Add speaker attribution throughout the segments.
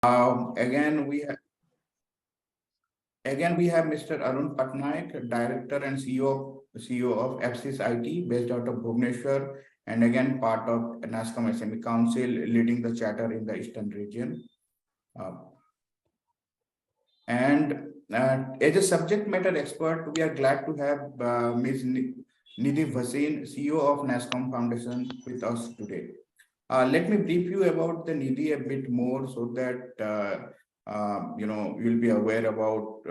Speaker 1: Again, we have Mr. Arun Patnaik, Director and CEO of Aabsys IT, based out of Bhubaneswar, and again part of NASSCOM SME Council, leading the charter in the Eastern region. As a subject matter expert, we are glad to have Ms. Nidhi Bhasin, CEO of NASSCOM Foundation, with us today. Let me brief you about the Nidhi a bit more so that you'll be aware about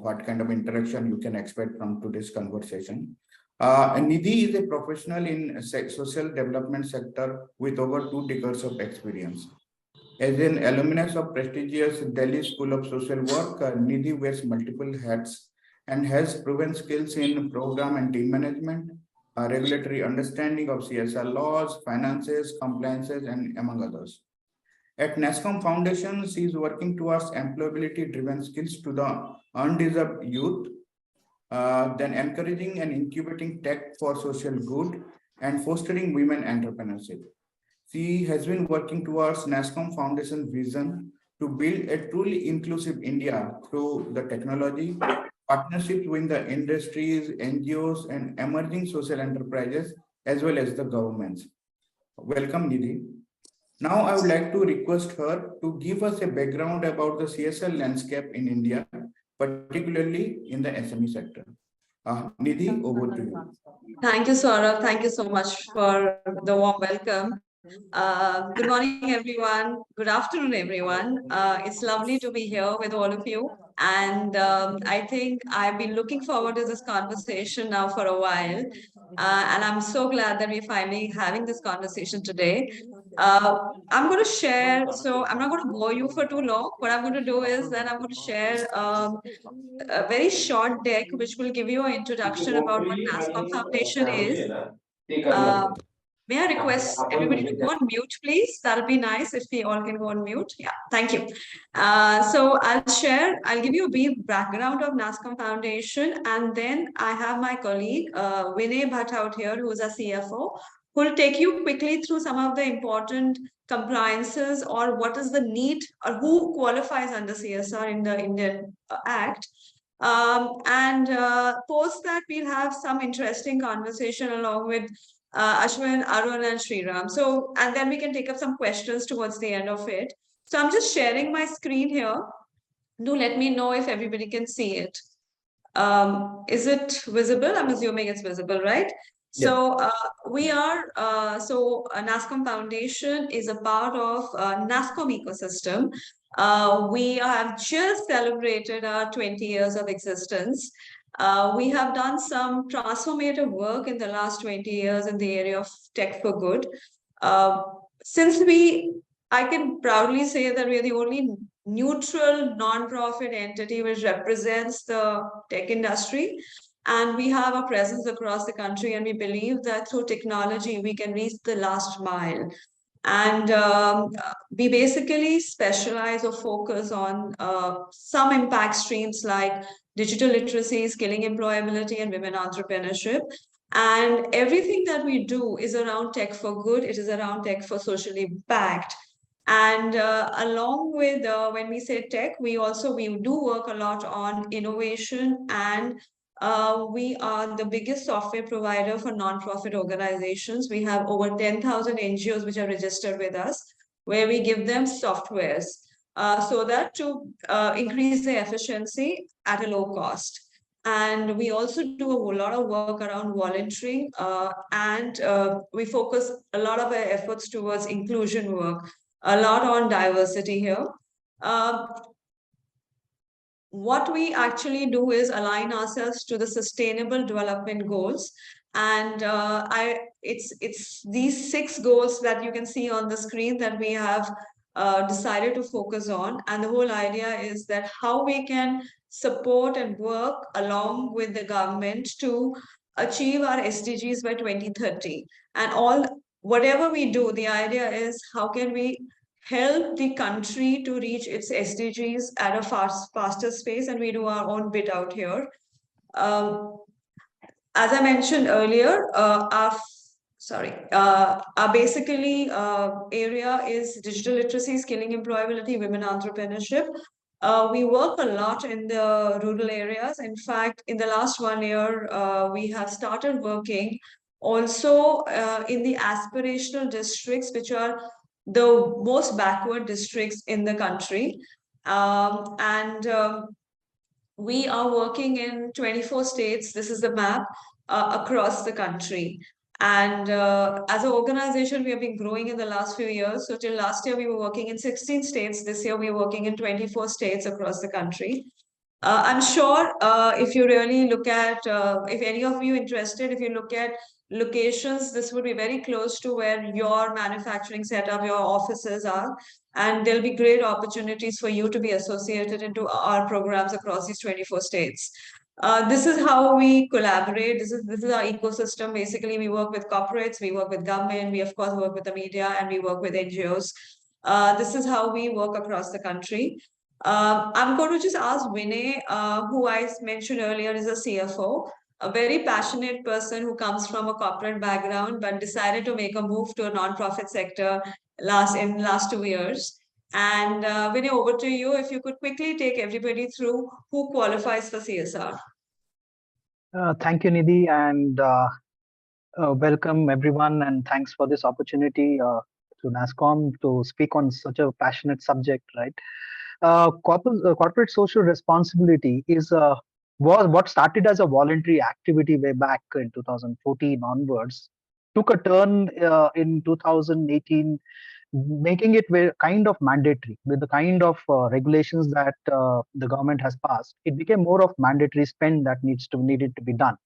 Speaker 1: what kind of interaction you can expect from today's conversation. Nidhi is a professional in social development sector with over 2 decades of experience. As an alumnus of prestigious Delhi School of Social Work, Nidhi wears multiple hats and has proven skills in program and team management, regulatory understanding of CSR laws, finances, compliances, and among others. At NASSCOM Foundation, she is working towards employability-driven skills to the undeserved youth, then encouraging and incubating tech for social good and fostering women entrepreneurship. She has been working towards NASSCOM Foundation's vision to build a truly inclusive India through the technology, partnerships with the industries, NGOs, and emerging social enterprises, as well as the governments. Welcome, Nidhi. Now, I would like to request her to give us a background about the CSR landscape in India, particularly in the SME sector. Nidhi, over to you.
Speaker 2: Thank you, Saurabh. Thank you so much for the warm welcome. Good morning, everyone. Good afternoon, everyone. It's lovely to be here with all of you. And I think I've been looking forward to this conversation now for a while. And I'm so glad that we're finally having this conversation today. I'm going to share, so I'm not going to bore you for too long. What I'm going to do is that I'm going to share a very short deck which will give you an introduction about what NASSCOM Foundation is. May I request everybody to go on mute, please? That'll be nice if we all can go on mute. Yeah, thank you. So I'll give you a brief background of NASSCOM Foundation, and then I have my colleague, Vinay Bhatt out here, who is a CFO, who will take you quickly through some of the important compliances or what is the need or who qualifies under CSR in the Indian Act. Post that, we'll have some interesting conversation along with Ashwin, Arun, and Sriram. So, and then we can take up some questions towards the end of it. So I'm just sharing my screen here. Do let me know if everybody can see it. Is it visible? I'm assuming it's visible, right? Yeah. So we are, NASSCOM Foundation is a part of NASSCOM ecosystem. We have just celebrated our 20 years of existence. We have done some transformative work in the last 20 years in the area of tech for good. I can proudly say that we are the only neutral non-profit entity which represents the tech industry. And we have a presence across the country, and we believe that through technology, we can reach the last mile. And we basically specialize or focus on some impact streams like digital literacy, skilling employability, and women entrepreneurship. And everything that we do is around tech for good. It is around tech for social impact. And along with when we say tech, we do work a lot on innovation, and we are the biggest software provider for non-profit organizations. We have over 10,000 NGOs which are registered with us, where we give them softwares so that to increase the efficiency at a low cost. And we also do a lot of work around volunteering, and we focus a lot of our efforts towards inclusion work, a lot on diversity here. What we actually do is align ourselves to the Sustainable Development Goals. And it's these 6 goals that you can see on the screen that we have decided to focus on. And the whole idea is that how we can support and work along with the government to achieve our SDGs by 2030. And whatever we do, the idea is how can we help the country to reach its SDGs at a faster pace, and we do our own bit out here. As I mentioned earlier, our sorry, our basically area is digital literacy, skilling employability, women entrepreneurship. We work a lot in the rural areas. In fact, in the last 1 year, we have started working also in the aspirational districts, which are the most backward districts in the country. And we are working in 24 states. This is the map across the country. And as an organization, we have been growing in the last few years. So till last year, we were working in 16 states. This year, we are working in 24 states across the country. I'm sure if you really look at, if any of you interested, if you look at locations, this would be very close to where your manufacturing setup, your offices are. And there'll be great opportunities for you to be associated into our programs across these 24 states. This is how we collaborate. This is our ecosystem. Basically, we work with corporates, we work with government, we of course work with the media, and we work with NGOs. This is how we work across the country. I'm going to just ask Vinay, who I mentioned earlier is a CFO, a very passionate person who comes from a corporate background, but decided to make a move to a nonprofit sector last 2 years. And Vinay, over to you. If you could quickly take everybody through who qualifies for CSR.
Speaker 3: Thank you, Nidhi, and welcome everyone, and thanks for this opportunity to NASSCOM to speak on such a passionate subject, right? Corporate social responsibility was what started as a voluntary activity way back in 2014 onwards, took a turn in 2018, making it kind of mandatory with the kind of regulations that the government has passed. It became more of mandatory spend that needed to be done,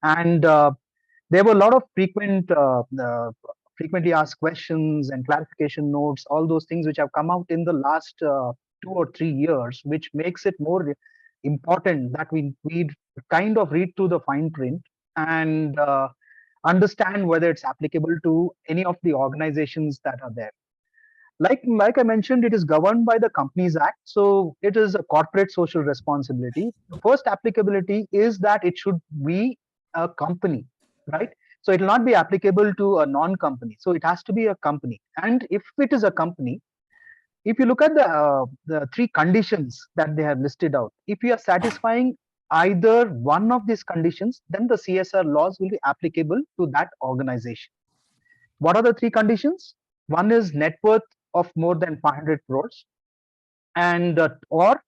Speaker 3: and there were a lot of frequently asked questions and clarification notes, all those things which have come out in the last 2 or 3 years, which makes it more important that we kind of read through the fine print and understand whether it's applicable to any of the organizations that are there. Like I mentioned, it is governed by the Companies Act, so it is a corporate social responsibility. The first applicability is that it should be a company, right? So it will not be applicable to a non-company. So it has to be a company. And if it is a company, if you look at the three conditions that they have listed out, if you are satisfying either one of these conditions, then the CSR laws will be applicable to that organization. What are the three conditions? One is net worth of more than 500 crores, and or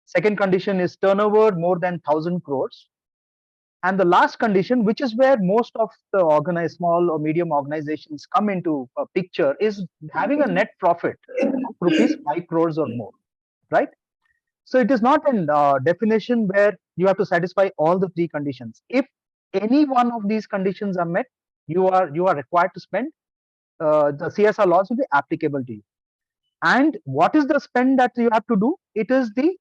Speaker 3: second condition is turnover more than 1,000 crores, and the last condition, which is where most of the organized small or medium organizations come into a picture, is having a net profit of rupees 5 crores or more, right? So it is not a definition where you have to satisfy all the three conditions. If any one of these conditions are met, you are required to spend. The CSR laws will be applicable to you. And what is the spend that you have to do? It is the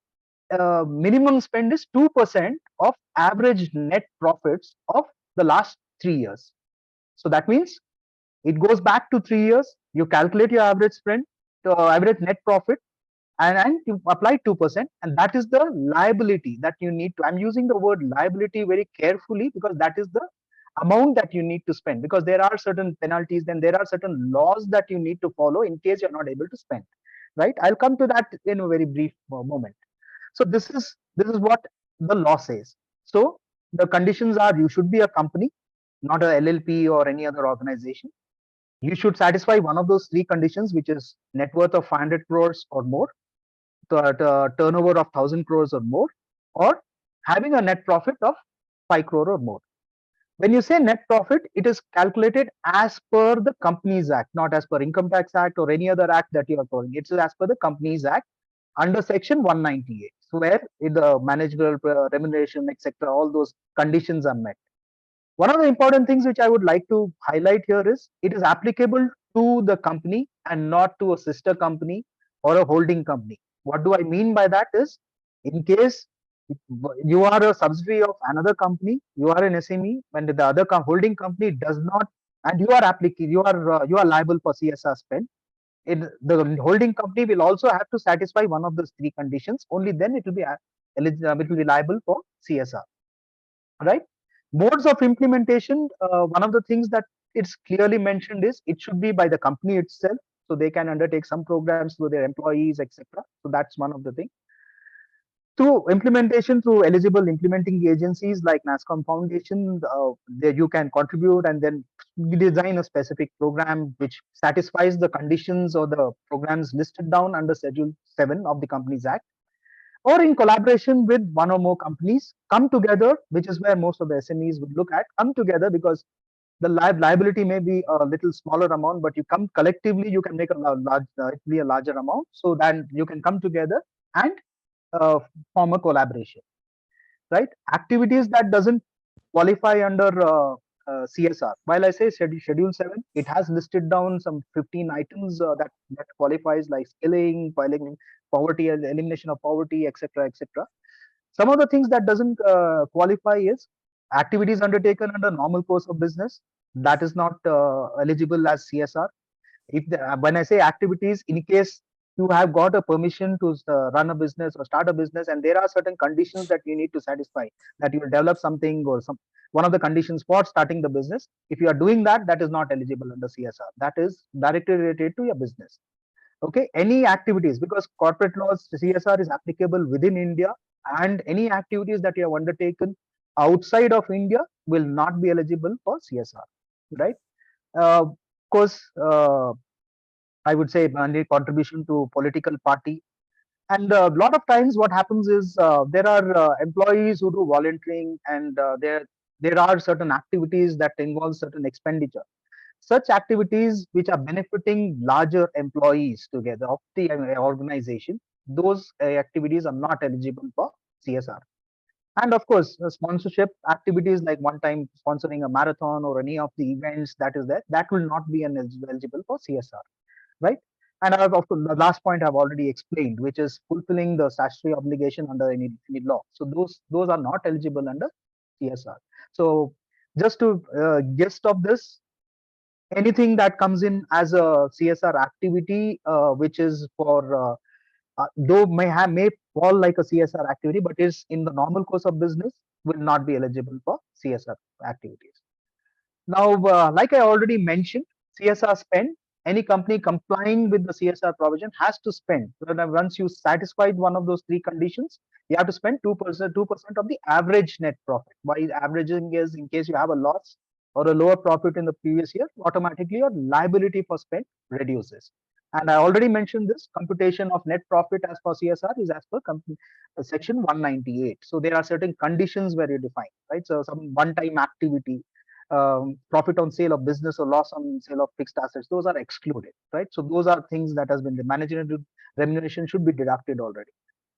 Speaker 3: minimum spend is 2% of average net profits of the last 3 years. So that means it goes back to 3 years. You calculate your average spend, average net profit, and you apply 2%, and that is the liability that you need to. I'm using the word liability very carefully because that is the amount that you need to spend, because there are certain penalties, then there are certain laws that you need to follow in case you're not able to spend, right? I'll come to that in a very brief moment. So this is what the law says. So the conditions are: you should be a company, not a LLP or any other organization. You should satisfy one of those three conditions, which is net worth of 500 crores or more, the turnover of 1,000 crores or more, or having a net profit of 5 crore or more. When you say net profit, it is calculated as per the Companies Act, not as per Income Tax Act or any other act that you are calling. It's as per the Companies Act under section 198. So where in the managerial remuneration, etc., all those conditions are met. One of the important things which I would like to highlight here is it is applicable to the company and not to a sister company or a holding company. What do I mean by that is, in case you are a subsidiary of another company, you are an SME, when the other holding company does not, and you are liable for CSR spend, the holding company will also have to satisfy one of those three conditions. Only then it will be liable for CSR, right? Modes of implementation. One of the things that it's clearly mentioned is it should be by the company itself, so they can undertake some programs through their employees, etc. So that's one of the things. Through implementation, through eligible implementing agencies like NASSCOM Foundation, there you can contribute and then design a specific program which satisfies the conditions or the programs listed down under Schedule 7 of the Companies Act, or in collaboration with one or more companies, come together, which is where most of the SMEs would look at, come together, because the liability may be a little smaller amount, but you come collectively, you can make a a larger amount. So then you can come together and uh, form a collaboration, right? Activities that doesn't qualify under CSR. While I say Schedule 7, it has listed down some 15 items that qualifies, like skilling, filing, poverty, elimination of poverty, etc., etc. Some of the things that doesn't qualify is activities undertaken under normal course of business. That is not eligible as CSR. When I say activities, in case you have got a permission to run a business or start a business, and there are certain conditions that you need to satisfy, that you will develop something or some one of the conditions for starting the business. If you are doing that, that is not eligible under CSR. That is directly related to your business. Okay, any activities, because corporate laws CSR is applicable within India, and any activities that you have undertaken outside of India will not be eligible for CSR, right? Of course, I would say money contribution to political party. And a lot of times, what happens is there are employees who do volunteering, and there are certain activities that involve certain expenditure. Such activities which are benefiting larger employees together of the organization, those activities are not eligible for CSR. And of course, sponsorship activities like one-time sponsoring a marathon or any of the events that is there, that will not be eligible for CSR, right? And of course, the last point I've already explained, which is fulfilling the statutory obligation under any law. So those are not eligible under CSR. So just to gist of this, anything that comes in as a CSR activity, which is for though may fall like a CSR activity, but is in the normal course of business, will not be eligible for CSR activities. Now, like I already mentioned, CSR spend, any company complying with the CSR provision has to spend. Once you satisfied one of those three conditions, you have to spend 2% of the average net profit. Why averaging is, in case you have a loss or a lower profit in the previous year, automatically your liability for spend reduces. And I already mentioned this computation of net profit as per CSR is as per section 198. So there are certain conditions where you define, right? So some one-time activity, profit on sale of business or loss on sale of fixed assets, those are excluded, right? So those are things that has been the managerial remuneration should be deducted already,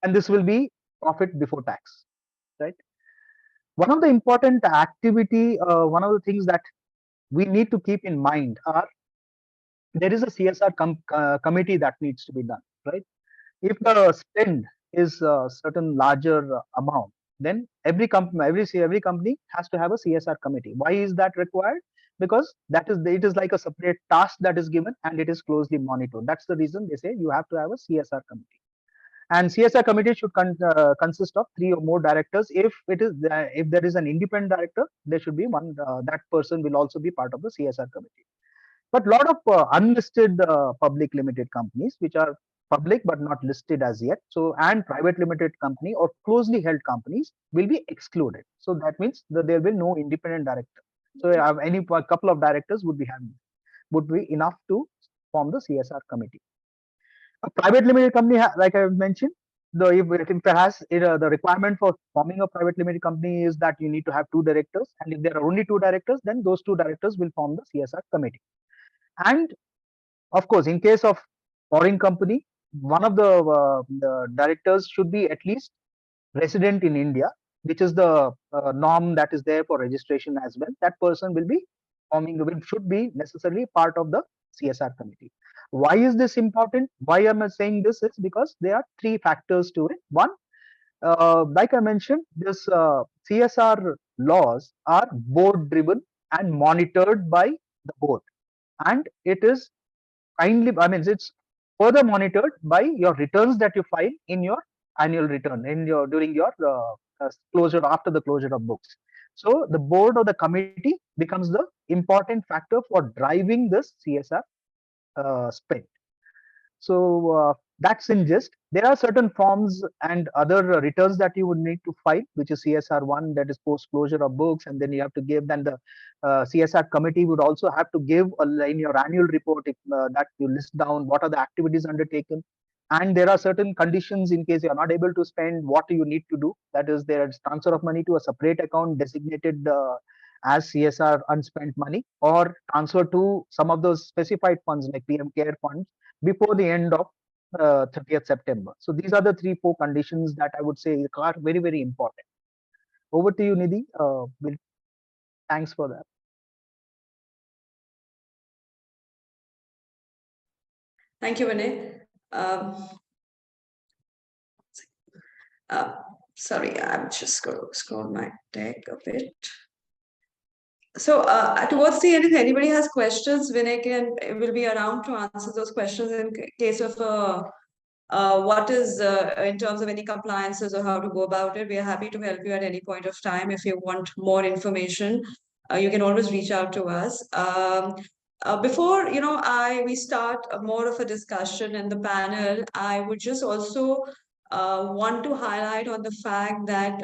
Speaker 3: and this will be profit before tax, right? One of the important activity, one of the things that we need to keep in mind are, there is a CSR committee that needs to be done, right? If the spend is a certain larger amount, then every company has to have a CSR committee. Why is that required? Because it is like a separate task that is given, and it is closely monitored. That's the reason they say you have to have a CSR committee. And CSR committee should consist of 3 or more directors. If there is an independent director, there should be one. That person will also be part of the CSR committee. But a lot of unlisted public limited companies, which are public but not listed as yet, so and private limited company or closely held companies will be excluded. So that means that there will be no independent director. So any couple of directors would be enough to form the CSR committee. A private limited company, like I mentioned, if it has the requirement for forming a private limited company is that you need to have 2 directors, and if there are only 2 directors, then those 2 directors will form the CSR committee. And of course, in case of foreign company, one of the directors should be at least resident in India, which is the norm that is there for registration as well. That person should be necessarily part of the CSR committee. Why is this important? Why am I saying this? Is because there are 3 factors to it. One, like I mentioned, this CSR laws are board driven and monitored by the board, and it is it's further monitored by your returns that you file in your annual return during your closure, after the closure of books. So the board or the committee becomes the important factor for driving this CSR spend. So that's in gist. There are certain forms and other returns that you would need to file, which is CSR one, that is post closure of books, and then you have to give. Then the CSR committee would also have to give in your annual report if, that you list down what are the activities undertaken, and there are certain conditions in case you are not able to spend. What do you need to do? That is, there is transfer of money to a separate account designated as CSR unspent money, or transfer to some of those specified funds like PM Care funds before the end of 30th September. So these are the 3-4 conditions that I would say are very, very important. Over to you, Nidhi. Thanks for that.
Speaker 2: Thank you, Vinay. Sorry, I'm just going to scroll my deck a bit. So towards the end, if anybody has questions, Vinay will be around to answer those questions in case of what is in terms of any compliances or how to go about it. We are happy to help you at any point of time. If you want more information, you can always reach out to us. Before we start more of a discussion in the panel, I would just also want to highlight on the fact that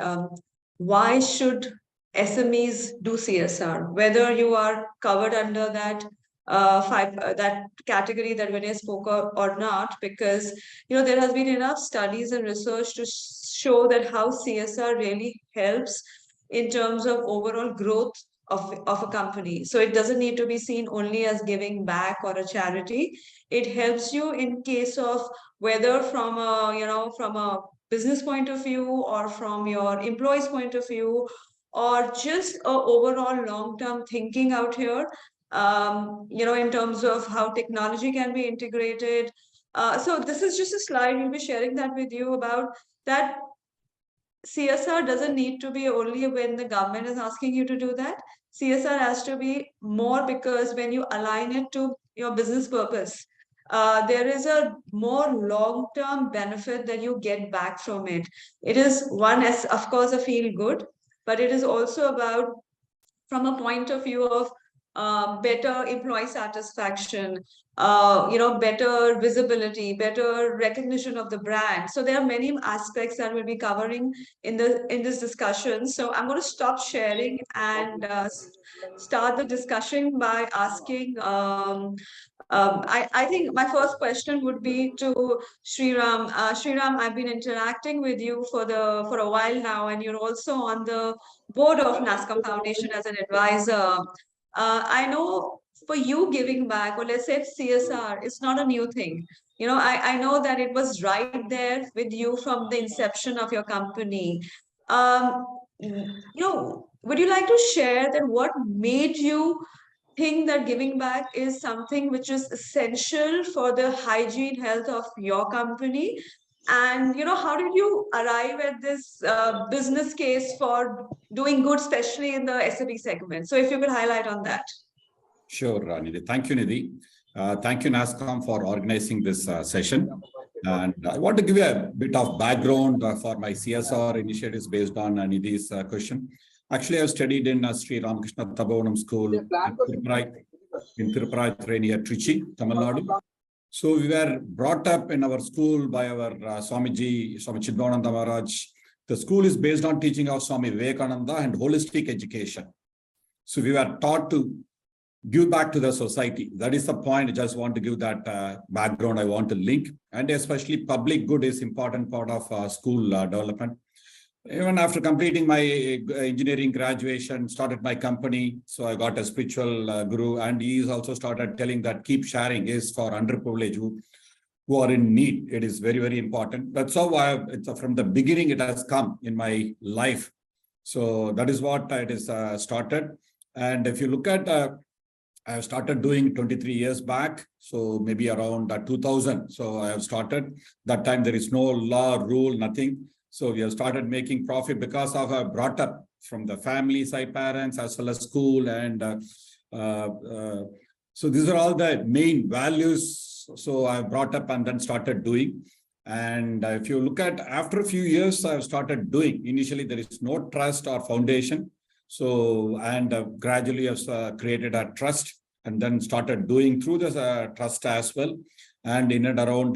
Speaker 2: why should SMEs do CSR, whether you are covered under that that category that Vinay spoke of or not, because there has been enough studies and research to show that how CSR really helps in terms of overall growth of a company. So it doesn't need to be seen only as giving back or a charity. It helps you in case of whether from a business point of view or from your employees point of view, or just a overall long-term thinking out here, in terms of how technology can be integrated. So this is just a slide. We'll be sharing that with you about that. CSR doesn't need to be only when the government is asking you to do that. CSR has to be more because when you align it to your business purpose, there is a more long-term benefit that you get back from it. It is one, as of course, a feel good, but it is also about from a point of view of better employee satisfaction, better visibility, better recognition of the brand. So there are many aspects that we'll be covering in this discussion. So I'm going to stop sharing and start the discussion by asking. I think my first question would be to Sriram. Sriram, I've been interacting with you for a while now, and you're also on the board of NASSCOM Foundation as an advisor. I know for you giving back, or let's say CSR, it's not a new thing. I know that it was right there with you from the inception of your company. Would you like to share that what made you think that giving back is something which is essential for the hygiene health of your company? And how did you arrive at this business case for doing good, especially in the SME segment? So if you could highlight on that.
Speaker 4: Sure, Nidhi. Thank you, Nidhi. Thank you, NASSCOM, for organizing this session. And I want to give you a bit of background for my CSR initiatives based on Nidhi's question. Actually, I've studied in Sriram Tabonam School in Tiruparathri near Trichy, Tamil Nadu. So we were brought up in our school by our Swamiji, Swami Chidvananda Maharaj. The school is based on teaching of Swami Vivekananda and holistic education. So we were taught to give back to the society. That is the point. I just want to give that background. I want to link, and especially public good is important part of school development. Even after completing my engineering graduation, started my company. So I got a spiritual guru, and he also started telling that keep sharing is for underprivileged who are in need. It is very, very important. That's how from the beginning it has come in my life. So that is what it is started. And if you look at, I have started doing 23 years back. So maybe around 2000. So I have started. That time there is no law, rule, nothing. So we have started making profit because of our brought up from the family side, parents, as well as school. And so these are all the main values. So I brought up and then started doing. And if you look at after a few years, I've started doing. Initially, there is no trust or foundation. So, and gradually has created a trust and then started doing through this trust as well. And in and around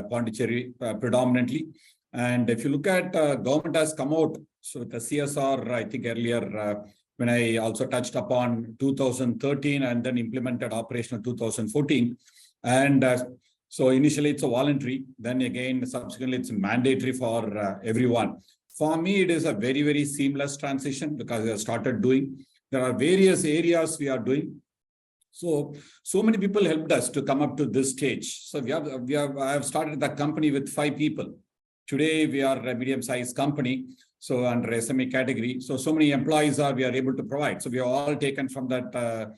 Speaker 4: Pondicherry predominantly. And if you look at government has come out, so the CSR, I think earlier when I also touched upon 2013 and then implemented operational 2014. And so initially it's a voluntary, then again, subsequently it's mandatory for everyone. For me, it is a very, very seamless transition because I started doing. There are various areas we are doing. So many people helped us to come up to this stage. So I have started the company with 5 people. Today, we are a medium-sized company. So under SME category. So many employees we are able to provide. So we are all taken from that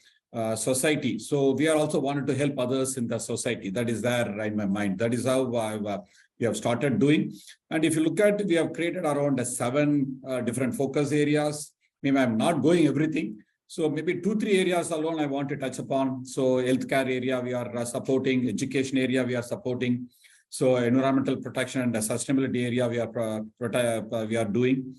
Speaker 4: society. So we are also wanted to help others in the society. That is there in my mind. That is how we have started doing. And if you look at, we have created around 7 different focus areas. Maybe I'm not going everything. So maybe 2-3 areas alone I want to touch upon. So healthcare area we are supporting, education area we are supporting. So environmental protection and the sustainability area we are doing.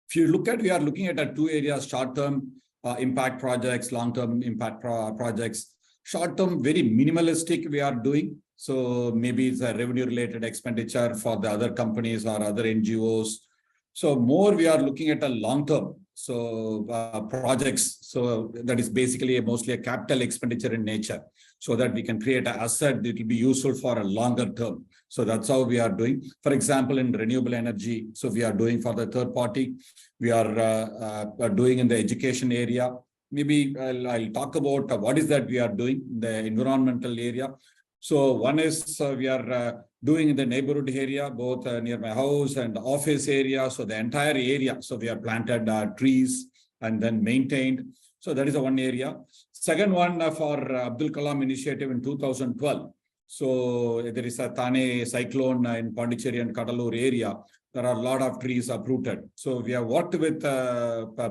Speaker 4: If you look at, we are looking at 2 areas: short-term impact projects, long-term impact projects. Short-term, very minimalistic we are doing. So maybe it's a revenue-related expenditure for the other companies or other NGOs. So more we are looking at a long-term. So projects. So that is basically mostly a capital expenditure in nature, so that we can create an asset that will be useful for a longer term. So that's how we are doing. For example, in renewable energy, so we are doing for the third party. We are doing in the education area. Maybe I'll talk about what is that we are doing in the environmental area. So one is we are doing in the neighborhood area, both near my house and the office area. So the entire area. So we have planted trees and then maintained. So that is the one area. Second one for Abdul Kalam initiative in 2012. So there is a Thane cyclone in Pondicherry and Kadalur area. There are a lot of trees uprooted. So we have worked with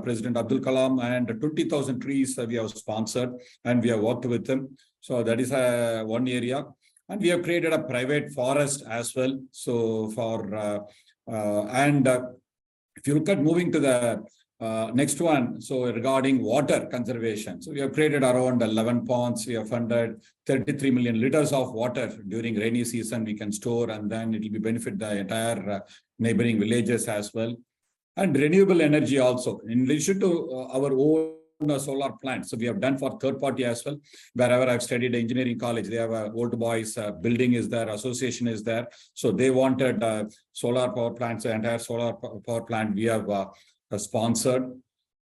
Speaker 4: President Abdul Kalam, and 20,000 trees we have sponsored and we have worked with them. So that is one area. And we have created a private forest as well. So for, if you look at moving to the next one, so regarding water conservation. So we have created around 11 ponds. We have funded 33 million liters of water during rainy season. We can store, and then it will be benefit the entire neighboring villages as well. And renewable energy also, in addition to our own solar plant. So we have done for third party as well. Wherever I've studied engineering college, they have a old boys building is there, association is there. So they wanted solar power plants, the entire solar power plant we have sponsored.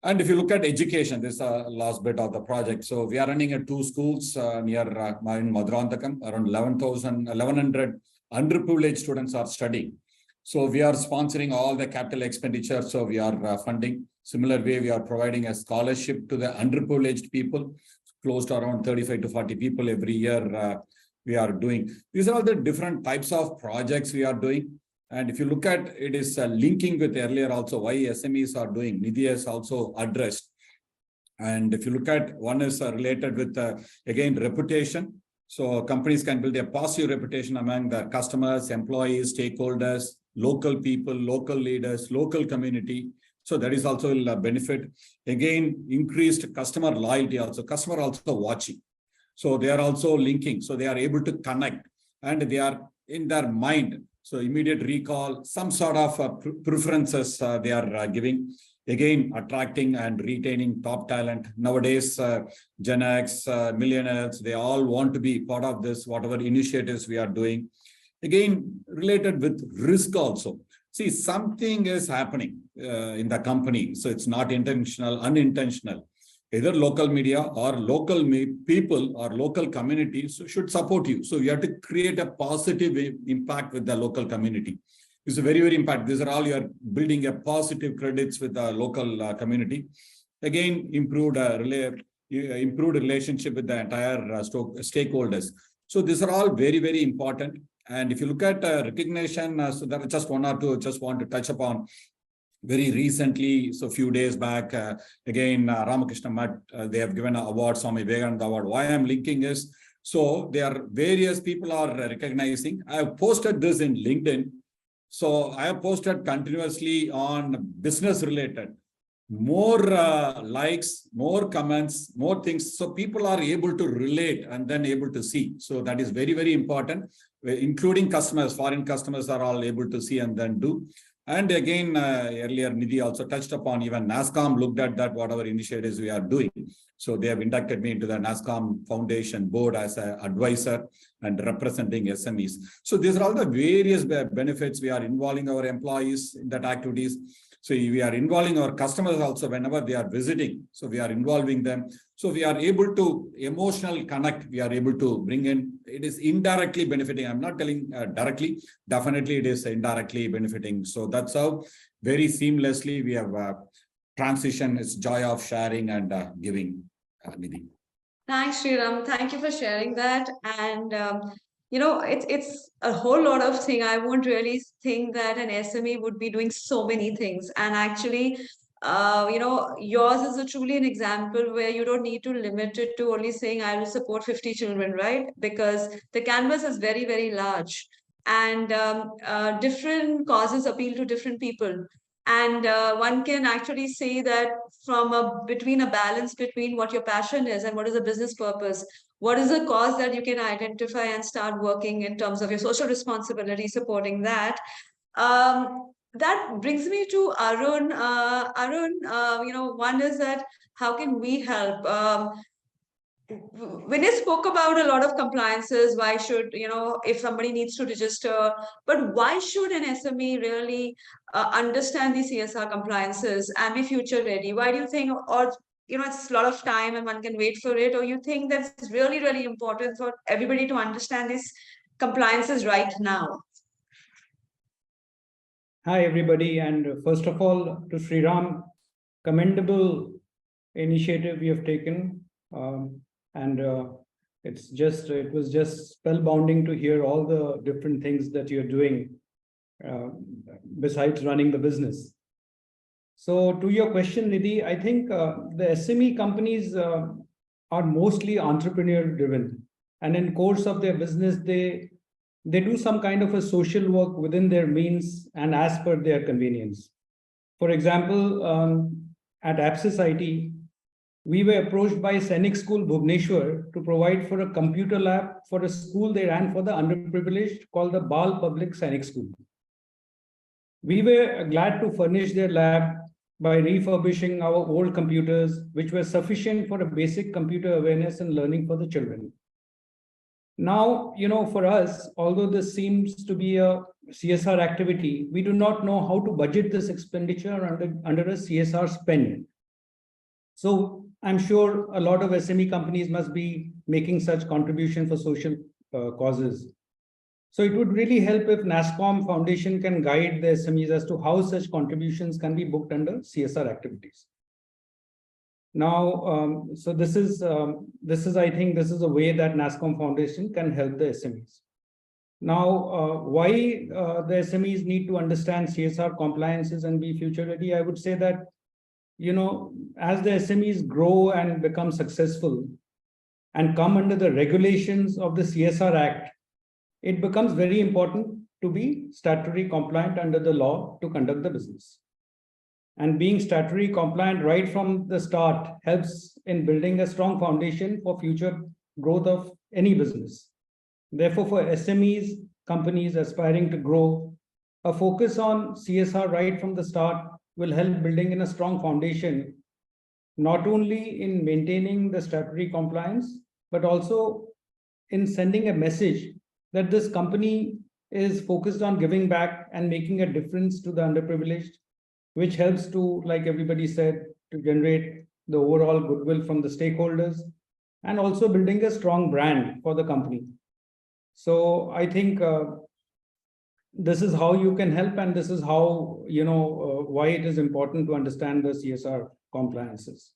Speaker 4: And if you look at education, this is the last bit of the project. So we are running 2 schools near in Maduranthakam. Around 1,100 underprivileged students are studying. So we are sponsoring all the capital expenditure. So we are funding. Similar way, we are providing a scholarship to the underprivileged people, close to around 35 to 40 people every year we are doing. These are all the different types of projects we are doing. And if you look at it, is linking with earlier also why SMEs are doing. Nidhi has also addressed. And if you look at, one is related with, again, reputation. So companies can build a positive reputation among the customers, employees, stakeholders, local people, local leaders, local community. So that is also will benefit. Again, increased customer loyalty also. Customer also watching. So they are also linking. So they are able to connect and they are in their mind. So immediate recall, some sort of preferences they are giving. Again, attracting and retaining top talent. Nowadays, Gen X, millionaires, they all want to be part of this, whatever initiatives we are doing. Again, related with risk also. See, something is happening in the company. So it's not intentional, unintentional. Either local media or local people or local communities should support you. So you have to create a positive impact with the local community. It's a very, very important. These are all you are building a positive credits with the local community. Again, improved relationship with the entire stakeholders. So these are all very, very important. And if you look at recognition, so there are just one or two just want to touch upon. Very recently, so a few days back, again, Ramakrishna Math, they have given an award, Swami Vivekananda Award. Why I'm linking is, so there are various people are recognizing. I have posted this in LinkedIn. So I have posted continuously on business related. more likes, more comments, more things. So people are able to relate and then able to see. So that is very, very important, including customers. Foreign customers are all able to see and then do. And again, earlier Nidhi also touched upon, even NASSCOM looked at that, whatever initiatives we are doing. So they have inducted me into the NASSCOM Foundation board as an advisor and representing SMEs. So these are all the various benefits. We are involving our employees in that activities. So we are involving our customers also whenever they are visiting. So we are involving them. So we are able to emotional connect. We are able to bring in, it is indirectly benefiting. I'm not telling directly, definitely it is indirectly benefiting. So that's how very seamlessly we have transition. It's joy of sharing and giving, Nidhi.
Speaker 2: Thanks, Sriram. Thank you for sharing that. And it's a whole lot of thing. I won't really think that an SME would be doing so many things. And actually, yours is truly an example where you don't need to limit it to only saying I will support 50 children, right? Because the canvas is very, very large, and different causes appeal to different people. And one can actually say that between a balance between what your passion is and what is the business purpose, what is the cause that you can identify and start working in terms of your social responsibility, supporting that. That brings me to Arun. Arun, one is that how can we help? When you spoke about a lot of compliances, why should, if somebody needs to register, but why should an SME really understand the CSR compliances and be future ready? Why do you think, or, it's a lot of time and one can wait for it, or you think that's really, really important for everybody to understand these compliances right now?
Speaker 5: Hi, everybody. And first of all, to Sriram, commendable initiative you have taken. And it was just spellbinding to hear all the different things that you're doing besides running the business. So to your question, Nidhi, I think the SME companies are mostly entrepreneur driven. And in course of their business, they do some kind of a social work within their means and as per their convenience. For example, at Aabsys IT, we were approached by Sainik School, Bhubaneswar, to provide for a computer lab for a school they ran for the underprivileged called the Bal Public Sainik School. We were glad to furnish their lab by refurbishing our old computers, which were sufficient for a basic computer awareness and learning for the children. Now, for us, although this seems to be a CSR activity, we do not know how to budget this expenditure under a CSR spend. So I'm sure a lot of SME companies must be making such contribution for social causes. So it would really help if NASSCOM Foundation can guide the SMEs as to how such contributions can be booked under CSR activities. Now, so this is I think this is a way that NASSCOM Foundation can help the SMEs. Now, why the SMEs need to understand CSR compliances and be future ready? I would say that, as the SMEs grow and become successful and come under the regulations of the CSR Act, it becomes very important to be statutory compliant under the law to conduct the business. And being statutory compliant right from the start helps in building a strong foundation for future growth of any business. Therefore, for SMEs, companies aspiring to grow, a focus on CSR right from the start will help building in a strong foundation, not only in maintaining the statutory compliance, but also in sending a message that this company is focused on giving back and making a difference to the underprivileged, which helps to, like everybody said, to generate the overall goodwill from the stakeholders and also building a strong brand for the company. So I think this is how you can help, and this is how, why it is important to understand the CSR compliances.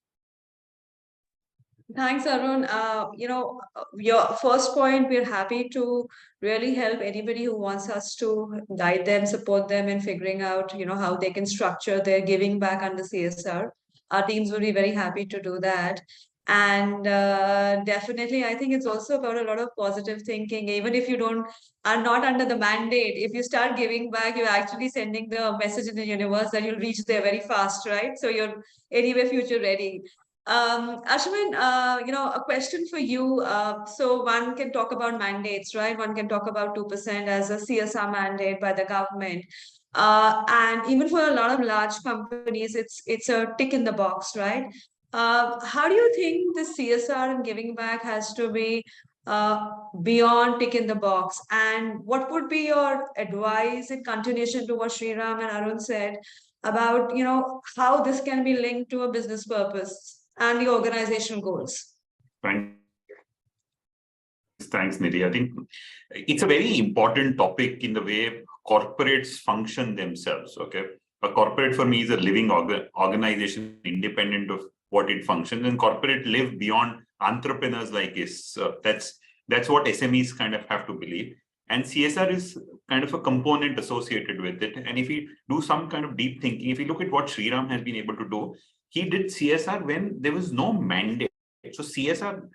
Speaker 2: Thanks, Arun. Your first point, we're happy to really help anybody who wants us to guide them, support them in figuring out, how they can structure their giving back under CSR. Our teams will be very happy to do that. And definitely, I think it's also about a lot of positive thinking. Even if you are not under the mandate, if you start giving back, you're actually sending the message in the universe that you'll reach there very fast, right? So you're anyway future ready. Ashwin, a question for you. So one can talk about mandates, right? One can talk about 2% as a CSR mandate by the government. And even for a lot of large companies, it's a tick in the box, right? How do you think the CSR and giving back has to be beyond tick in the box? And what would be your advice in continuation to what Sriram and Arun said about, how this can be linked to a business purpose and the organizational goals?
Speaker 6: Thanks, Nidhi. I think it's a very important topic in the way corporates function themselves. Okay, a corporate for me is a living organization, independent of what it functions, and corporate live beyond entrepreneurs like us. That's what SMEs kind of have to believe, and CSR is kind of a component associated with it. And if we do some kind of deep thinking, if you look at what Sriram has been able to do, he did CSR when there was no mandate. So CSR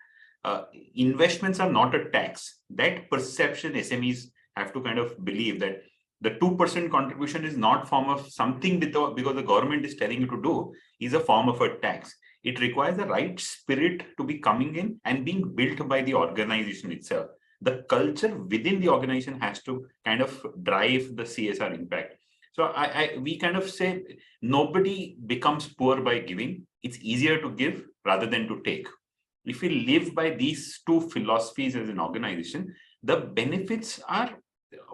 Speaker 6: investments are not a tax. That perception SMEs have to kind of believe that the 2% contribution is not form of something because the government is telling you to do, is a form of a tax. It requires the right spirit to be coming in and being built by the organization itself. The culture within the organization has to kind of drive the CSR impact. So we kind of say nobody becomes poor by giving. It's easier to give rather than to take. If we live by these two philosophies as an organization, the benefits are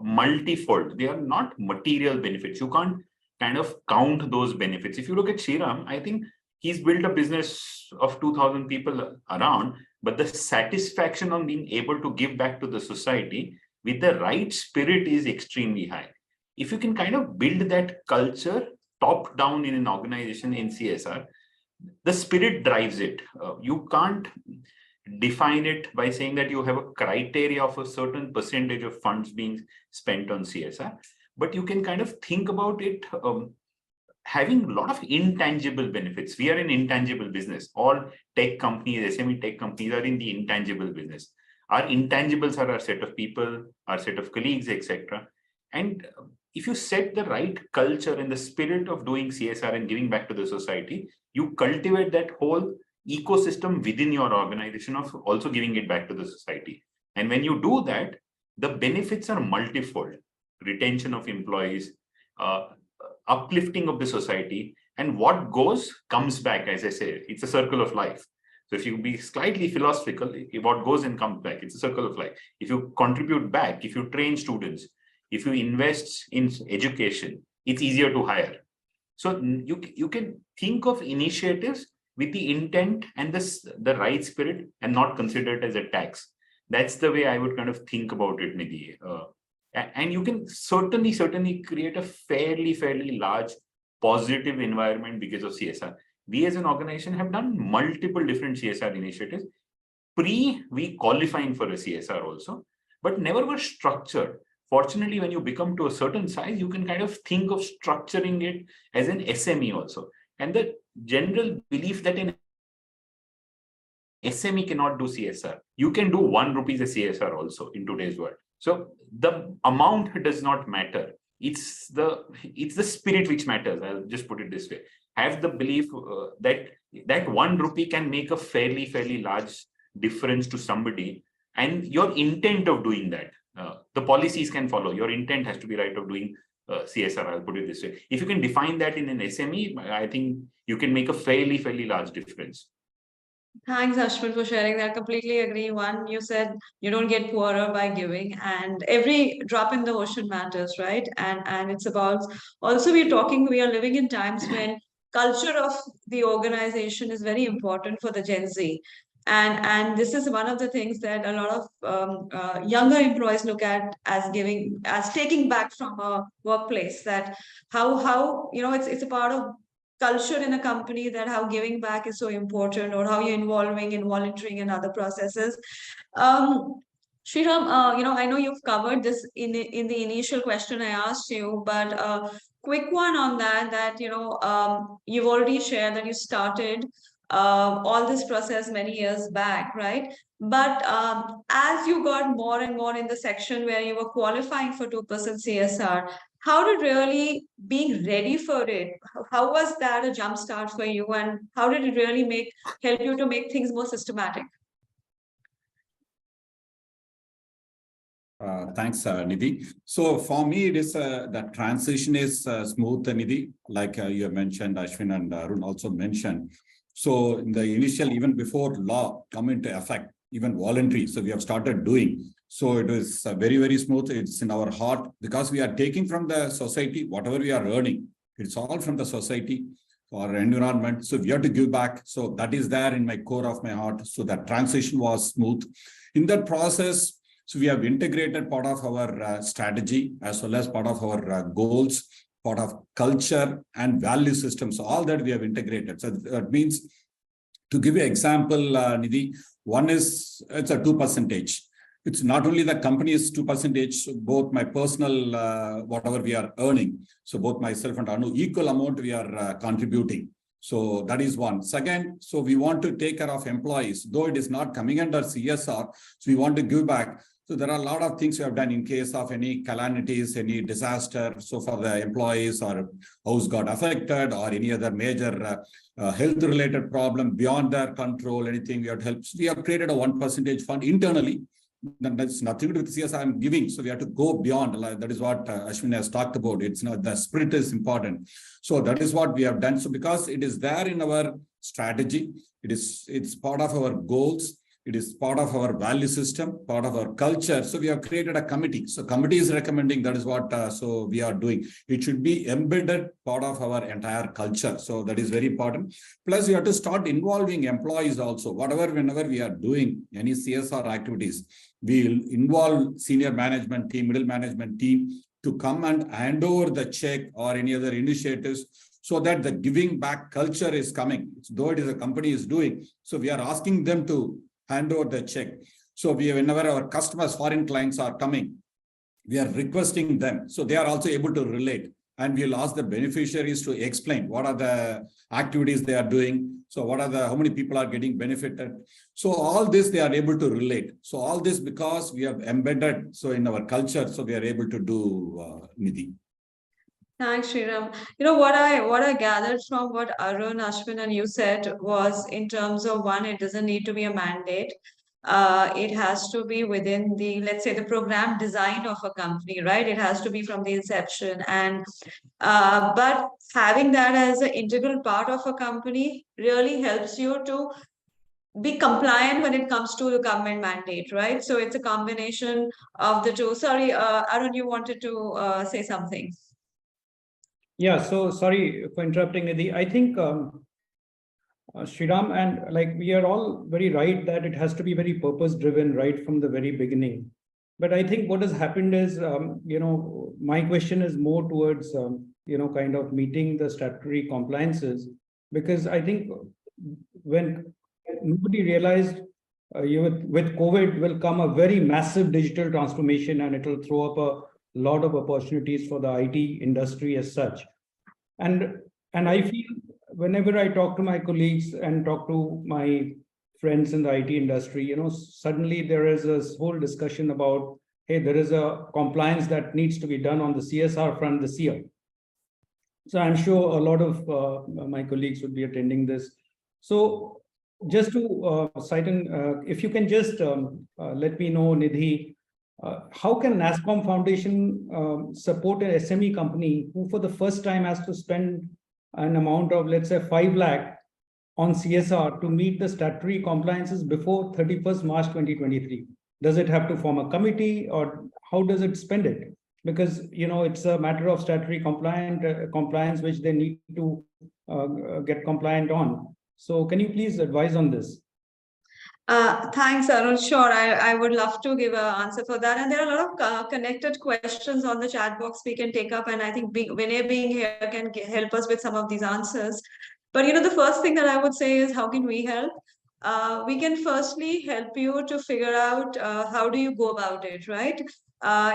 Speaker 6: multifold. They are not material benefits. You can't kind of count those benefits. If you look at Sriram, I think he's built a business of 2,000 people around, but the satisfaction on being able to give back to the society with the right spirit is extremely high. If you can kind of build that culture top down in an organization in CSR, the spirit drives it. You can't define it by saying that you have a criteria of a certain percentage of funds being spent on CSR, but you can kind of think about it having a lot of intangible benefits. We are an intangible business. All tech companies, SME tech companies are in the intangible business. Our intangibles are our set of people, our set of colleagues, etc. And if you set the right culture and the spirit of doing CSR and giving back to the society, you cultivate that whole ecosystem within your organization of also giving it back to the society. And when you do that, the benefits are multifold. Retention of employees, uplifting of the society, and what goes comes back. As I say, it's a circle of life. So if you be slightly philosophical, what goes and comes back, it's a circle of life. If you contribute back, if you train students, if you invest in education, it's easier to hire. So you can think of initiatives with the intent and the right spirit and not consider it as a tax. That's the way I would kind of think about it, Nidhi. And you can certainly create a fairly large positive environment because of CSR. We as an organization have done multiple different CSR initiatives, we qualifying for a CSR also, but never were structured. Fortunately, when you become to a certain size, you can kind of think of structuring it as an SME also. And the general belief that an SME cannot do CSR. You can do 1 rupee as CSR also in today's world. So the amount does not matter. It's the spirit which matters. I'll just put it this way. Have the belief that 1 rupee can make a fairly large difference to somebody, and your intent of doing that. The policies can follow. Your intent has to be right of doing CSR. I'll put it this way. If you can define that in an SME, I think you can make a fairly large difference.
Speaker 2: Thanks, Ashwin, for sharing that. Completely agree. One, you said you don't get poorer by giving, and every drop in the ocean matters, right? And it's about also we are living in times when culture of the organization is very important for the Gen Z. And this is one of the things that a lot of younger employees look at as taking back from a workplace, that how it's a part of culture in a company, that how giving back is so important, or how you're involving in volunteering and other processes. Sriram, I know you've covered this in the initial question I asked you, but quick one on that you've already shared that you started all this process many years back, right? But as you got more and more in the section where you were qualifying for 2% CSR, how did really being ready for it, how was that a jump start for you, and how did it really help you to make things more systematic?
Speaker 4: Thanks, Nidhi. So for me, it is the transition is smooth, Nidhi, like you have mentioned, Ashwin and Arun also mentioned. So in the initial, even before law come into effect, even voluntary, so we have started doing. So it is very, very smooth. It's in our heart because we are taking from the society, whatever we are earning, it's all from the society or environment. So we have to give back. So that is there in my core of my heart. So that transition was smooth. In that process, so we have integrated part of our strategy as well as part of our goals, part of culture and value systems. So all that we have integrated. So that means, to give you an example, Nidhi, one is it's a 2%. It's not only the company is 2%, both my personal, whatever we are earning. So both myself and Anu, equal amount we are contributing. So that is one. Second, so we want to take care of employees, though it is not coming under CSR. So we want to give back. So there are a lot of things we have done in case of any calamities, any disaster. So for the employees or house got affected or any other major health related problem beyond their control, anything we have helped. So we have created a 1% fund internally. That's nothing to do with CSR I'm giving. So we have to go beyond. That is what Ashwin has talked about. It's not the spirit is important. So that is what we have done. So because it is there in our strategy, it's part of our goals. It is part of our value system, part of our culture. So we have created a committee. So committee is recommending, that is what so we are doing. It should be embedded part of our entire culture. So that is very important. Plus we have to start involving employees also. Whenever we are doing any CSR activities, we will involve senior management team, middle management team to come and hand over the check or any other initiatives, so that the giving back culture is coming. Though it is a company is doing, so we are asking them to hand over the check. So whenever our customers, foreign clients are coming, we are requesting them. So they are also able to relate. And we'll ask the beneficiaries to explain what are the activities they are doing. So how many people are getting benefited. So all this they are able to relate. So all this because we have embedded so in our culture, so we are able to do Nidhi.
Speaker 2: Thanks, Sriram. You know what I gathered from what Arun, Ashwin, and you said was in terms of one, it doesn't need to be a mandate. It has to be within the, let's say, the program design of a company, right? It has to be from the inception. And but having that as an integral part of a company really helps you to be compliant when it comes to the government mandate, right? So it's a combination of the two. Sorry, Arun, you wanted to say something.
Speaker 5: Yeah, so sorry for interrupting, Nidhi. I think Sriram and like we are all very right that it has to be very purpose driven right from the very beginning. But I think what has happened is, my question is more towards, kind of meeting the statutory compliances, because I think when nobody realized with COVID will come a very massive digital transformation and it will throw up a lot of opportunities for the IT industry as such. And I feel whenever I talk to my colleagues and talk to my friends in the IT industry, suddenly there is this whole discussion about, hey, there is a compliance that needs to be done on the CSR front this year. So I'm sure a lot of my colleagues would be attending this. So just to cite in, if you can just let me know, Nidhi, how can NASSCOM Foundation support an SME company who for the first time has to spend an amount of, let's say, 5 lakh on CSR to meet the statutory compliances before 31st March 2023? Does it have to form a committee or how does it spend it? Because, it's a matter of statutory compliance which they need to get compliant on. So can you please advise on this?
Speaker 2: Thanks, Arun. Sure, I would love to give an answer for that. And there are a lot of connected questions on the chat box we can take up. And I think Vinay being here can help us with some of these answers. But, the first thing that I would say is how can we help? We can firstly help you to figure out how do you go about it, right?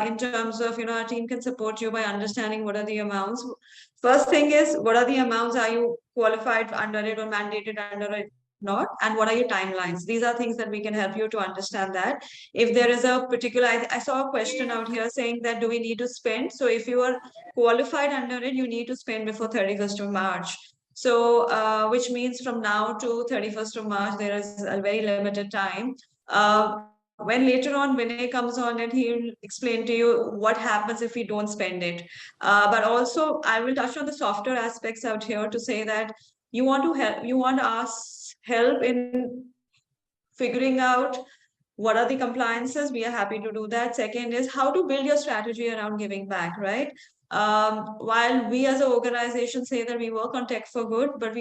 Speaker 2: In terms of, our team can support you by understanding what are the amounts. First thing is, what are the amounts? Are you qualified under it or mandated under it? not, and what are your timelines? These are things that we can help you to understand that. If there is a particular, I saw a question out here saying that do we need to spend? So if you are qualified under it, you need to spend before 31st of March. So, which means from now to 31st of March, there is a very limited time. When later on Vinay comes on and he'll explain to you what happens if we don't spend it. But also I will touch on the softer aspects out here to say that you want to help, you want us help in figuring out what are the compliances. We are happy to do that. Second is how to build your strategy around giving back, right? While we as an organization say that we work on tech for good, but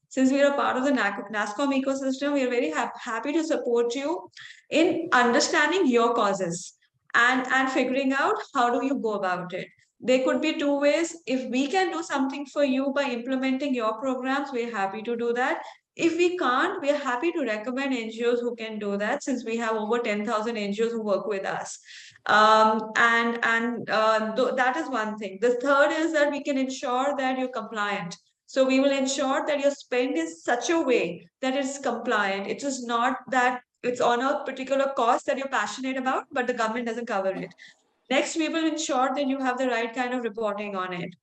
Speaker 2: since we are a part of the NASSCOM ecosystem, we are very happy to support you in understanding your causes and figuring out how do you go about it. There could be two ways. If we can do something for you by implementing your programs, we're happy to do that. If we can't, we're happy to recommend NGOs who can do that, since we have over 10,000 NGOs who work with us. That is one thing. The third is that we can ensure that you're compliant. So we will ensure that your spend is such a way that it's compliant. It is not that it's on a particular cost that you're passionate about, but the government doesn't cover it. Next, we will ensure that you have the right kind of reporting on it.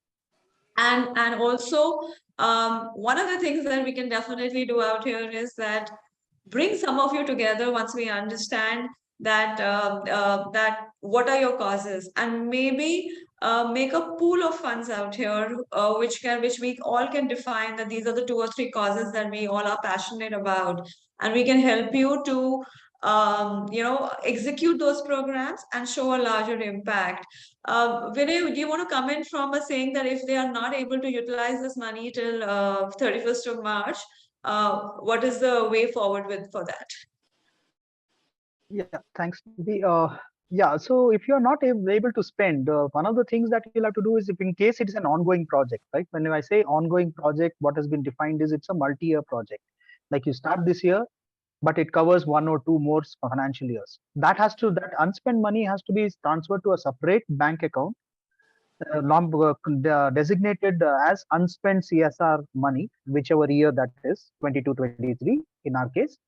Speaker 2: And also, one of the things that we can definitely do out here is that bring some of you together once we understand that that what are your causes, and maybe make a pool of funds out here which we all can define that these are the 2 or 3 causes that we all are passionate about, and we can help you to execute those programs and show a larger impact. Vinay, do you want to comment from us saying that if they are not able to utilize this money till 31st of March, what is the way forward for that?
Speaker 3: Yeah, thanks. Yeah, so if you're not able to spend, one of the things that you'll have to do is, if in case it is an ongoing project, right? When I say ongoing project, what has been defined is it's a multi-year project. Like you start this year, but it covers 1 or 2 more financial years. That unspent money has to be transferred to a separate bank account, designated as unspent CSR money, whichever year that is, 22, 23 in our case,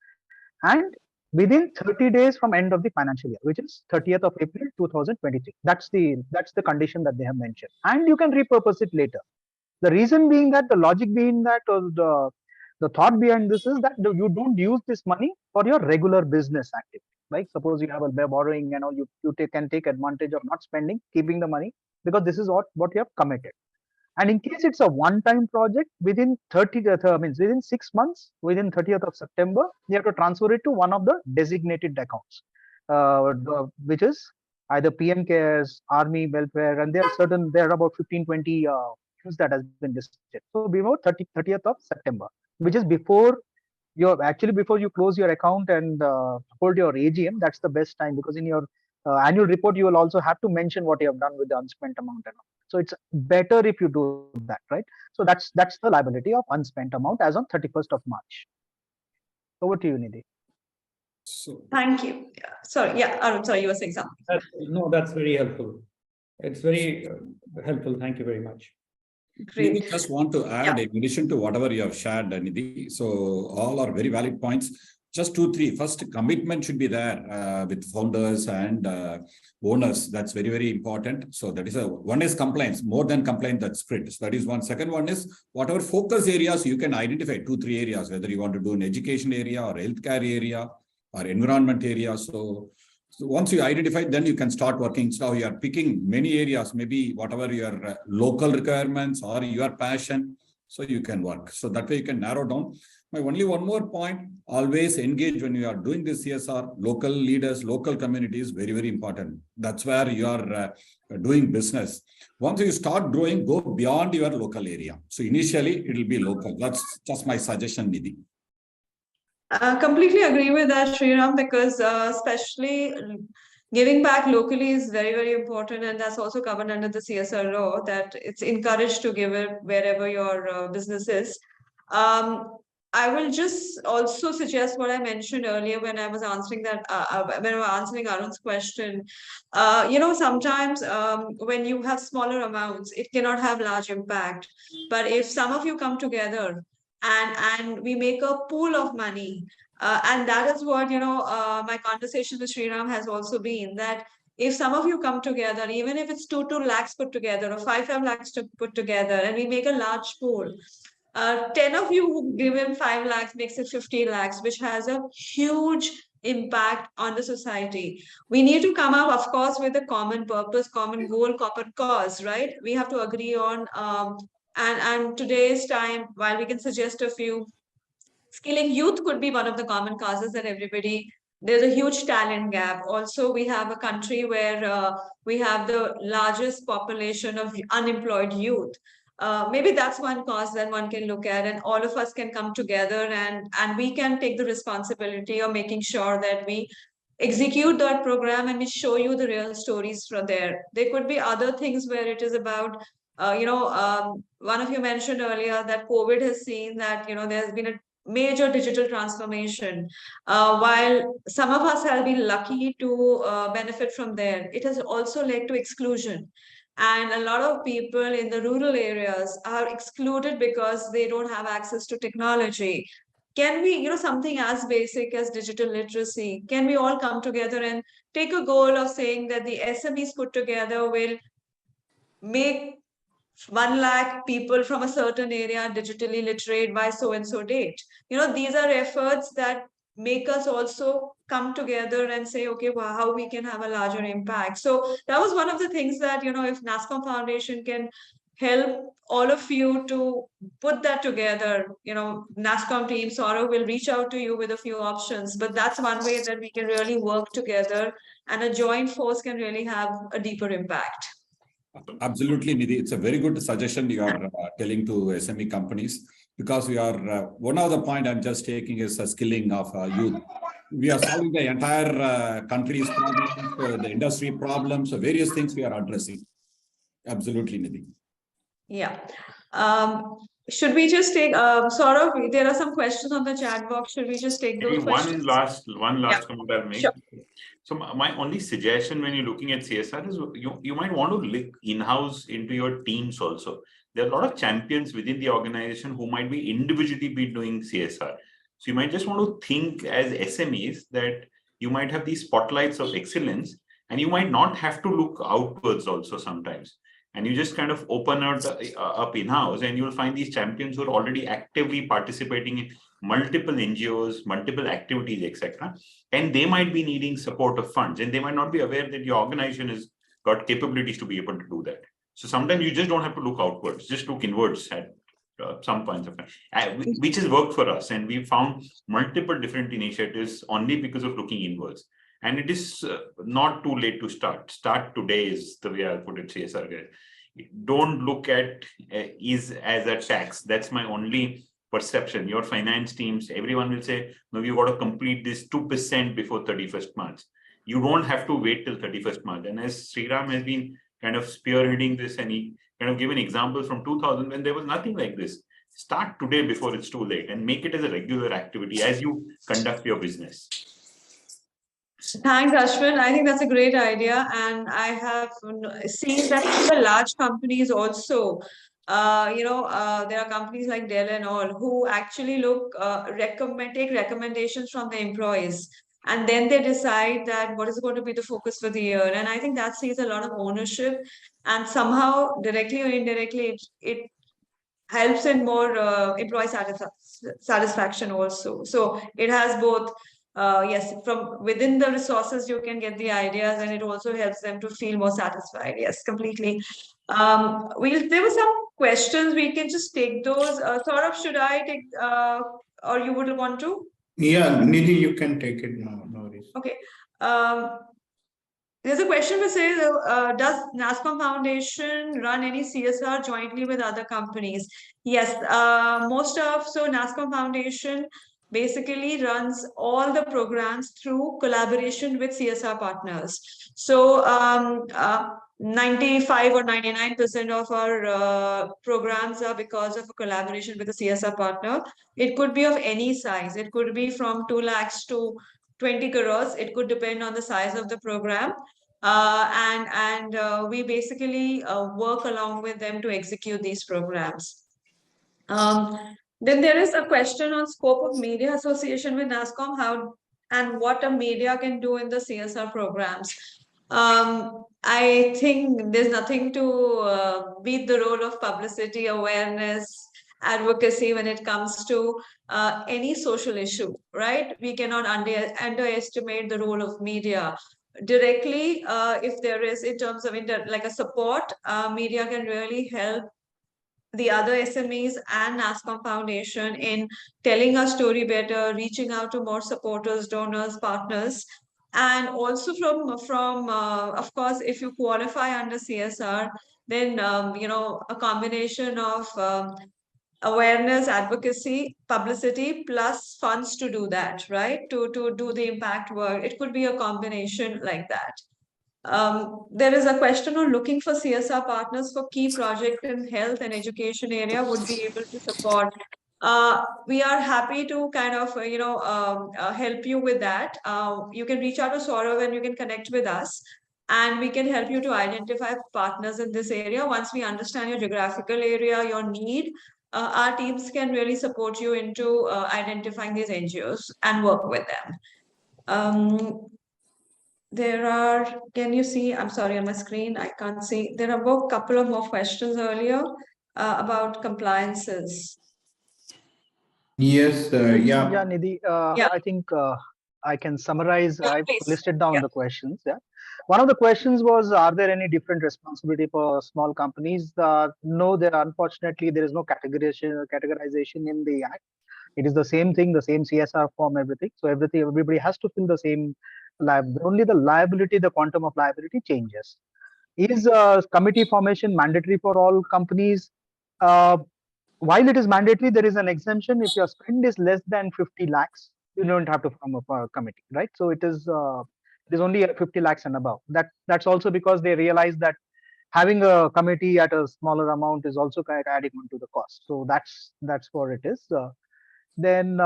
Speaker 3: and within 30 days from end of the financial year, which is 30th of April 2023. That's the condition that they have mentioned, and you can repurpose it later. The reason being that, the logic being that, the thought behind this is that you don't use this money for your regular business activity. Like suppose you have a borrowing and all, you can take advantage of not spending, keeping the money, because this is what you have committed. And in case it's a one-time project, within 6 months, within 30th of September, you have to transfer it to one of the designated accounts, which is either PM Cares, Army Welfare, and there are about 15-20 things that has been listed. So before 30th of September, which is before you close your account and hold your AGM. That's the best time, because in your annual report, you will also have to mention what you have done with the unspent amount and all. So it's better if you do that, right? So that's the liability of unspent amount as on 31st of March. Over to you, Nidhi.
Speaker 4: So,
Speaker 2: Thank you. Sorry, Arun, sorry, you were saying something.
Speaker 5: That's very helpful. It's very helpful. Thank you very much.
Speaker 4: Great. I just want to add, in addition to whatever you have shared, Nidhi, so all are very valid points. Just 2, 3. First, commitment should be there with founders and owners. That's very, very important. So that is one is compliance, more than compliance, that's spirit. So that is one. Second one is whatever focus areas you can identify, 2, 3 areas, whether you want to do an education area or healthcare area or environment area. So once you identify, then you can start working. So you are picking many areas, maybe whatever your local requirements or your passion, so you can work. So that way you can narrow down. My only one more point, always engage when you are doing this CSR, local leaders, local communities, very, very important. That's where you are doing business. Once you start growing, go beyond your local area. So initially it will be local. That's just my suggestion, Nidhi.
Speaker 2: Completely agree with that, Sriram, because especially giving back locally is very, very important, and that's also covered under the CSR law, that it's encouraged to give it wherever your business is. I will just also suggest what I mentioned earlier when I was answering when I was answering Arun's question. Sometimes when you have smaller amounts, it cannot have large impact. But if some of you come together, and we make a pool of money. And that is what, my conversation with Sriram has also been, that if some of you come together, even if it's 2 lakhs put together or 5 lakhs to put together, and we make a large pool, 10 of you who give him 5 lakhs makes it 50 lakhs, which has a huge impact on the society. We need to come up, of course, with a common purpose, common goal, common cause, right? We have to agree on, and today's time, while we can suggest a few, skilling youth could be one of the common causes that everybody, there's a huge talent gap. Also, we have a country where we have the largest population of unemployed youth. Maybe that's one cause that one can look at, and all of us can come together, and we can take the responsibility of making sure that we execute that program and we show you the real stories from there. There could be other things where it is about, one of you mentioned earlier that COVID has seen that, there's been a major digital transformation. While some of us have been lucky to benefit from there, it has also led to exclusion. And a lot of people in the rural areas are excluded because they don't have access to technology. Can we, something as basic as digital literacy, can we all come together and take a goal of saying that the SMEs put together will make 1 lakh people from a certain area digitally literate by so and so date? These are efforts that make us also come together and say, okay, well, how we can have a larger impact. So that was one of the things that, if NASSCOM Foundation can help all of you to put that together, NASSCOM team, Saurav will reach out to you with a few options, but that's one way that we can really work together and a joint force can really have a deeper impact.
Speaker 4: Absolutely, Nidhi. It's a very good suggestion you are telling to SME companies, because we are, one of the point I'm just taking is skilling of youth. We are solving the entire country's problems, the industry problems, so various things we are addressing. Absolutely, Nidhi.
Speaker 2: Yeah. Should we just take, Saurav, there are some questions on the chat box. Should we just take those questions?
Speaker 6: One last comment I'll make.
Speaker 2: Sure.
Speaker 6: So my only suggestion when you're looking at CSR is you might want to look in-house into your teams also. There are a lot of champions within the organization who might be individually be doing CSR. So you might just want to think as SMEs that you might have these spotlights of excellence, and you might not have to look outwards also sometimes. And you just kind of open up in-house, and you'll find these champions who are already actively participating in multiple NGOs, multiple activities, etc. And they might be needing support of funds, and they might not be aware that your organization has got capabilities to be able to do that. So sometimes you just don't have to look outwards, just look inwards at some points of time, which has worked for us. And we found multiple different initiatives only because of looking inwards. And it is not too late to start. Start today is the way I put it, CSR. Don't look at is as a tax. That's my only perception. Your finance teams, everyone will say, no, you got to complete this 2% before 31st March. You don't have to wait till 31st March. And as Sriram has been kind of spearheading this, and he kind of given examples from 2000 when there was nothing like this. Start today before it's too late, and make it as a regular activity as you conduct your business.
Speaker 2: Thanks, Ashwin. I think that's a great idea. And I have seen that the large companies also, there are companies like Dell and all who actually take recommendations from the employees. And then they decide that what is going to be the focus for the year. And I think that sees a lot of ownership, and somehow directly or indirectly, it helps in more employee satisfaction also. So it has both. Yes, from within the resources, you can get the ideas, and it also helps them to feel more satisfied. Yes, completely. There were some questions. We can just take those. Saurabh, should I take, or you would want to?
Speaker 1: Yeah, Nidhi, you can take it now. No worries.
Speaker 2: Okay. There's a question which says, does NASSCOM Foundation run any CSR jointly with other companies? Yes, so NASSCOM Foundation basically runs all the programs through collaboration with CSR partners. So 95 or 99% of our programs are because of a collaboration with a CSR partner. It could be of any size. It could be from 2 lakhs to 20 crores. It could depend on the size of the program. We basically work along with them to execute these programs. Then there is a question on scope of media association with NASSCOM, how and what a media can do in the CSR programs. I think there's nothing to beat the role of publicity, awareness, advocacy when it comes to any social issue, right? We cannot underestimate the role of media. Directly, if there is in terms of like a support, media can really help the other SMEs and NASSCOM Foundation in telling our story better, reaching out to more supporters, donors, partners, and also from of course, if you qualify under CSR, then a combination of awareness, advocacy, publicity, plus funds to do that, right? To do the impact work. It could be a combination like that. There is a question on looking for CSR partners for key projects in health and education area would be able to support. We are happy to kind of, help you with that. You can reach out to Saurav and you can connect with us. And we can help you to identify partners in this area. Once we understand your geographical area, your need, our teams can really support you into identifying these NGOs and work with them. There are, can you see, I'm sorry, on my screen, I can't see. There are a couple of more questions earlier about compliances.
Speaker 1: Yes,
Speaker 3: Yeah,
Speaker 1: yeah.
Speaker 3: Nidhi,
Speaker 2: Yeah.
Speaker 3: I think I can summarize.
Speaker 2: Yeah,
Speaker 3: I've
Speaker 2: please.
Speaker 3: listed down
Speaker 2: Yeah.
Speaker 3: the questions. Yeah. One of the questions was, are there any different responsibility for small companies? No, unfortunately, there is no categorization in the Act. It is the same thing, the same CSR form, everything. So everybody has to fill the same only the liability, the quantum of liability changes. Is committee formation mandatory for all companies? While it is mandatory, there is an exemption. If your spend is less than 50 lakhs, you don't have to form a committee, right? So it is only at 50 lakhs and above. That's also because they realize that having a committee at a smaller amount is also kind of adding on to the cost. So that's what it is. Then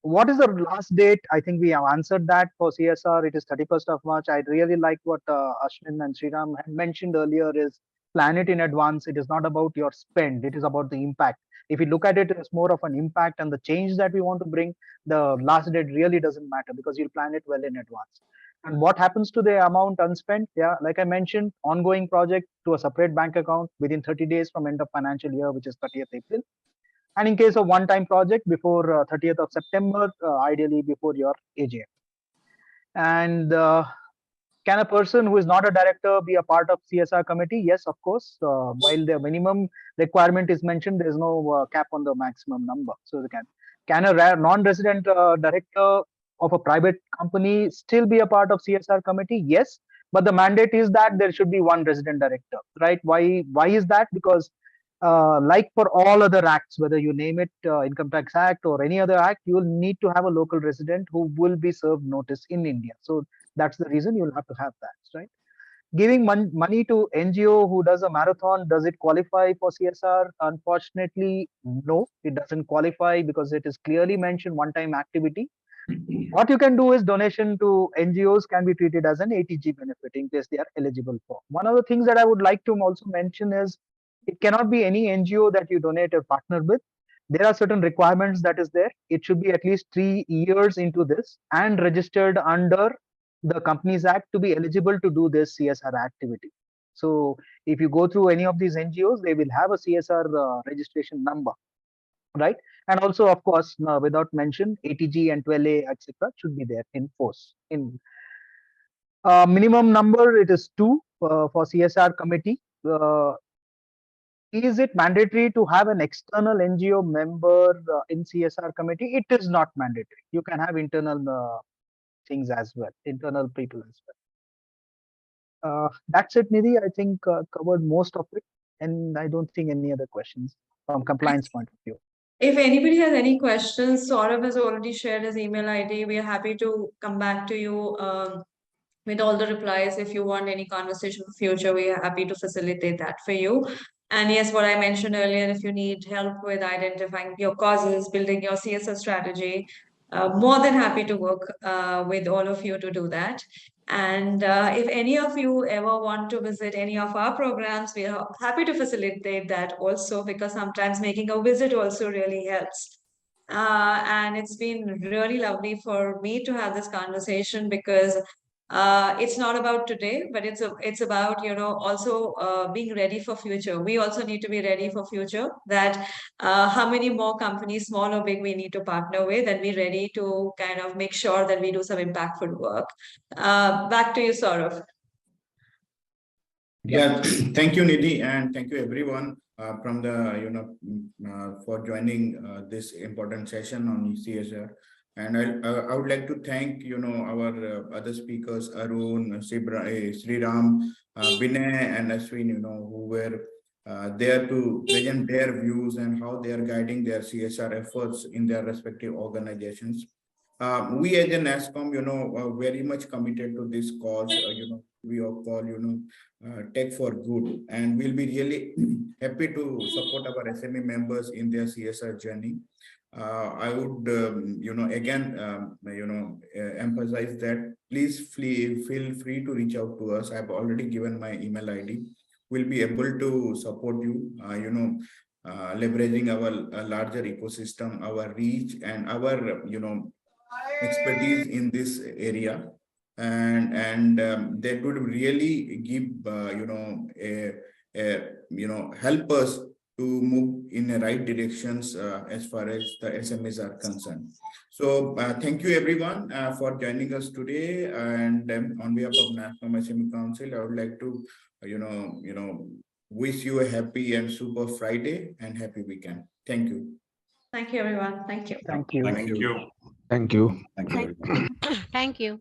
Speaker 3: what is the last date? I think we have answered that for CSR. It is 31st of March. I really like what Ashwin and Sriram had mentioned earlier is plan it in advance. It is not about your spend. It is about the impact. If you look at it as more of an impact and the change that we want to bring, the last date really doesn't matter because you'll plan it well in advance. And what happens to the amount unspent? Yeah, like I mentioned, ongoing project to a separate bank account within 30 days from end of financial year, which is 30th April. And in case of one-time project before 30th of September, ideally before your AGM. And can a person who is not a director be a part of CSR committee? Yes, of course. While the minimum requirement is mentioned, there is no cap on the maximum number. So they can a non-resident director of a private company still be a part of CSR committee? Yes, but the mandate is that there should be one resident director, right? Why is that? Because like for all other acts, whether you name it Income Tax Act or any other act, you will need to have a local resident who will be served notice in India. So that's the reason you'll have to have that, right? Giving money to NGO who does a marathon, does it qualify for CSR? Unfortunately, no, it doesn't qualify because it is clearly mentioned one-time activity. What you can do is donation to NGOs can be treated as an ATG benefit in case they are eligible for. One of the things that I would like to also mention is it cannot be any NGO that you donate or partner with. There are certain requirements that is there. It should be at least 3 years into this and registered under the Companies Act to be eligible to do this CSR activity. So if you go through any of these NGOs, they will have a CSR registration number, right? And also, of course, without mention, ATG and 12A, etc., should be there in force. In minimum number, it is 2 for CSR committee. Is it mandatory to have an external NGO member in CSR committee? It is not mandatory. You can have internal things as well, internal people as well. That's it, Nidhi. I think covered most of it, and I don't think any other questions from compliance point of view.
Speaker 2: If anybody has any questions, Saurabh has already shared his email ID. We are happy to come back to you with all the replies. If you want any conversation for future, we are happy to facilitate that for you. And yes, what I mentioned earlier, if you need help with identifying your causes, building your CSR strategy, more than happy to work with all of you to do that. And if any of you ever want to visit any of our programs, we are happy to facilitate that also, because sometimes making a visit also really helps. And it's been really lovely for me to have this conversation, because it's not about today, but it's about, also being ready for future. We also need to be ready for future, that how many more companies, small or big, we need to partner with, and be ready to kind of make sure that we do some impactful work. Back to you, Saurav.
Speaker 1: Yeah, thank you, Nidhi, and thank you everyone from the for joining this important session on CSR. And I would like to thank our other speakers, Arun, Sriram, Vinay, and Ashwin, who were there to present their views and how they are guiding their CSR efforts in their respective organizations. We as a NASSCOM, are very much committed to this cause. We all call, Tech for Good, and we'll be really happy to support our SME members in their CSR journey. I would, again, emphasize that please feel free to reach out to us. I've already given my email ID. We'll be able to support you, leveraging our larger ecosystem, our reach, and our, expertise in this area. And that would really give help us to move in the right directions as far as the SMEs are concerned. So thank you everyone for joining us today. And on behalf of NASSCOM SME Council, I would like to wish you a happy and super Friday and happy weekend. Thank you.
Speaker 2: Thank you, everyone. Thank you.
Speaker 3: Thank you.
Speaker 4: Thank you.
Speaker 6: Thank you.
Speaker 7: Thank you.
Speaker 4: Thank you.
Speaker 8: Thank you.